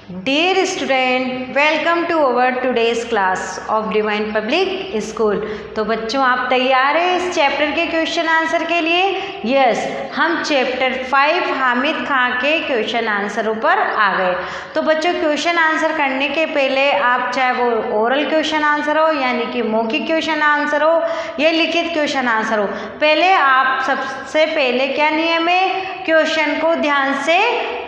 Dear student, welcome to our today's class of Divine Public School। तो बच्चों आप तैयार हैं इस चैप्टर के क्वेश्चन आंसर के लिए? यस, हम चैप्टर 5 हामिद खां के क्वेश्चन आंसरों पर आ गए। तो बच्चों क्वेश्चन आंसर करने के पहले आप चाहे वो ओरल क्वेश्चन आंसर हो यानी कि मौखिक क्वेश्चन आंसर हो या लिखित क्वेश्चन आंसर हो, पहले आप सबसे पहले क्या नियम है, क्वेश्चन को ध्यान से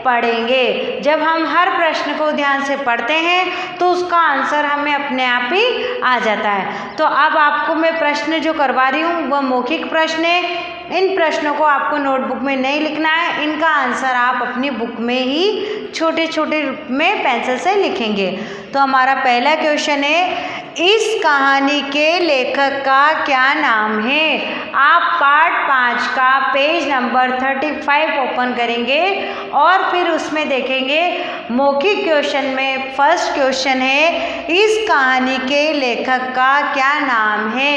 पढ़ेंगे। जब हम हर प्रश्न को ध्यान से पढ़ते हैं तो उसका आंसर हमें अपने आप ही आ जाता है। तो अब आपको मैं प्रश्न जो करवा रही हूँ वह मौखिक प्रश्न है। इन प्रश्नों को आपको नोटबुक में नहीं लिखना है, इनका आंसर आप अपनी बुक में ही छोटे छोटे रूप में पेंसिल से लिखेंगे। तो हमारा पहला क्वेश्चन है, इस कहानी के लेखक का क्या नाम है? आप पार्ट 5 का पेज नंबर 35 ओपन करेंगे और फिर उसमें देखेंगे मौखिक क्वेश्चन में फर्स्ट क्वेश्चन है, इस कहानी के लेखक का क्या नाम है?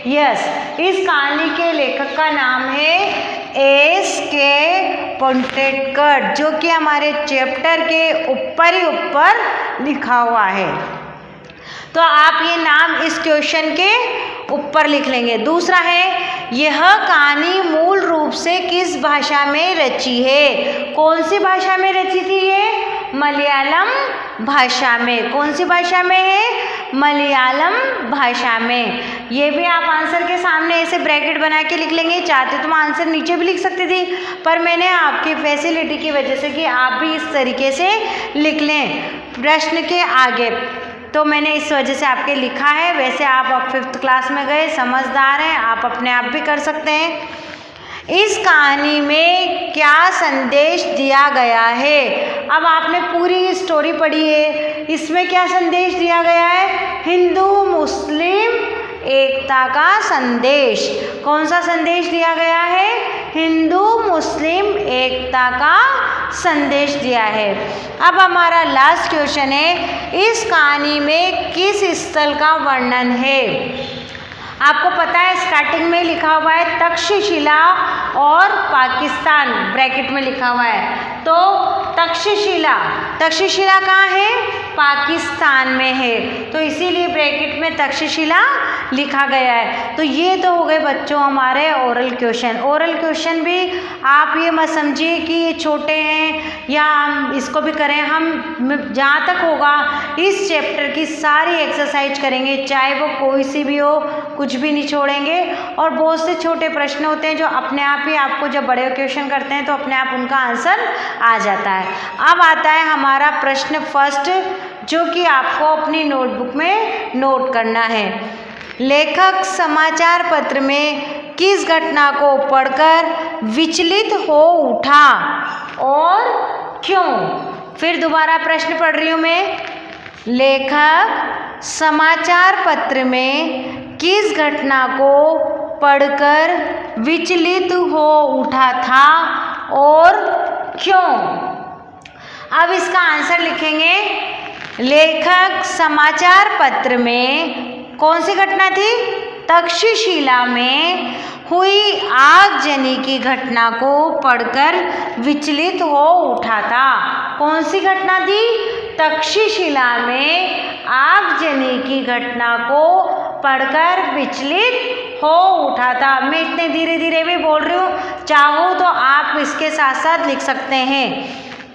यस, इस कहानी के लेखक का नाम है S.K. पोंटेटकर, जो कि हमारे चैप्टर के ऊपर ही ऊपर लिखा हुआ है। तो आप ये नाम इस क्वेश्चन के ऊपर लिख लेंगे। दूसरा है, यह कहानी मूल रूप से किस भाषा में रची है? कौन सी भाषा में रची थी ये? मलयालम भाषा में। कौन सी भाषा में है? मलयालम भाषा में। ये भी आप आंसर के सामने ऐसे ब्रैकेट बना के लिख लेंगे। चाहते तो आंसर नीचे भी लिख सकते थे, पर मैंने आपकी फैसिलिटी की वजह से कि आप भी इस तरीके से लिख लें प्रश्न के आगे, तो मैंने इस वजह से आपके लिखा है। वैसे आप अब 5th क्लास में गए, समझदार हैं, आप अपने आप भी कर सकते हैं। इस कहानी में क्या संदेश दिया गया है? अब आपने पूरी स्टोरी पढ़ी है, इसमें क्या संदेश दिया गया है? हिंदू मुस्लिम एकता का संदेश। कौन सा संदेश दिया गया है? हिंदू मुस्लिम एकता का संदेश दिया है। अब हमारा लास्ट क्वेश्चन है, इस कहानी में किस स्थल का वर्णन है? आपको पता है स्टार्टिंग में लिखा हुआ है तक्षशिला और पाकिस्तान, ब्रैकेट में लिखा हुआ है। तो तक्षशिला, तक्षशिला कहाँ है? पाकिस्तान में है, तो इसीलिए ब्रैकेट में तक्षशिला लिखा गया है। तो ये तो हो गए बच्चों हमारे ओरल क्वेश्चन। ओरल क्वेश्चन भी आप ये मत समझिए कि ये छोटे हैं या हम इसको भी करें, हम जहाँ तक होगा इस चैप्टर की सारी एक्सरसाइज करेंगे, चाहे वो कोई सी भी हो, कुछ भी नहीं छोड़ेंगे। और बहुत से छोटे प्रश्न होते हैं जो अपने आप ही आपको जब बड़े क्वेश्चन करते हैं तो अपने आप उनका आंसर आ जाता है। अब आता है हमारा प्रश्न फर्स्ट, जो कि आपको अपनी नोटबुक में नोट करना है। लेखक समाचार पत्र में किस घटना को पढ़कर विचलित हो उठा और क्यों? फिर दोबारा प्रश्न पढ़ रही हूँ मैं। लेखक समाचार पत्र में किस घटना को पढ़कर विचलित हो उठा था और क्यों? अब इसका आंसर लिखेंगे। लेखक समाचार पत्र में कौन सी घटना थी? तक्षशिला में हुई आगजनी की घटना को पढ़कर विचलित हो उठा था। कौन सी घटना थी? तक्षशिला में आगजनी की घटना को पढ़कर विचलित हो उठा था। मैं इतने धीरे धीरे भी बोल रही हूँ, चाहो तो आप इसके साथ साथ लिख सकते हैं।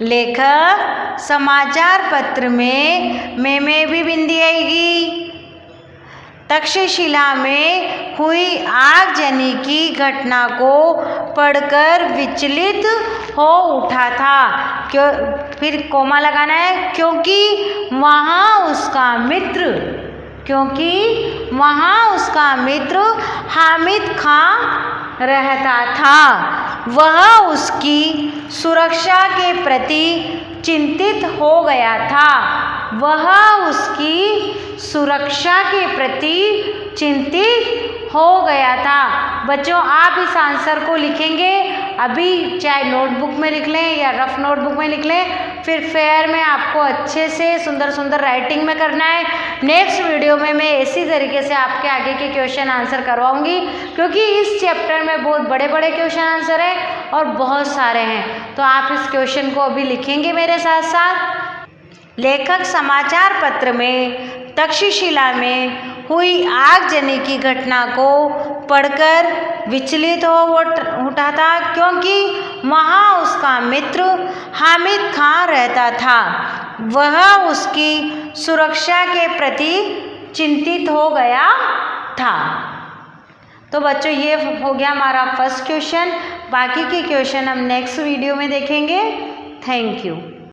लेखक समाचार पत्र में भी बिंदी आएगी। तक्षशिला में हुई आगजनी की घटना को पढ़कर विचलित हो उठा था। क्यों? फिर कोमा लगाना है, क्योंकि वहाँ उसका मित्र हामिद खां रहता था। वह उसकी सुरक्षा के प्रति चिंतित हो गया था। वह उसकी सुरक्षा के प्रति चिंतित हो गया था। बच्चों आप इस आंसर को लिखेंगे अभी, चाहे नोटबुक में लिख लें या रफ नोटबुक में लिख लें, फिर फेयर में आपको अच्छे से सुंदर सुंदर राइटिंग में करना है। नेक्स्ट वीडियो में मैं इसी तरीके से आपके आगे के क्वेश्चन आंसर करवाऊंगी, क्योंकि इस चैप्टर में बहुत बड़े बड़े क्वेश्चन आंसर हैं और बहुत सारे हैं। तो आप इस क्वेश्चन को अभी लिखेंगे मेरे साथ साथ। लेखक समाचार पत्र में तक्षशिला में हुई आगजनी की घटना को पढ़कर विचलित हो उठा था, क्योंकि वहाँ उसका मित्र हामिद खां रहता था। वह उसकी सुरक्षा के प्रति चिंतित हो गया था। तो बच्चों ये हो गया हमारा फर्स्ट क्वेश्चन। बाकी के क्वेश्चन हम नेक्स्ट वीडियो में देखेंगे। Thank you.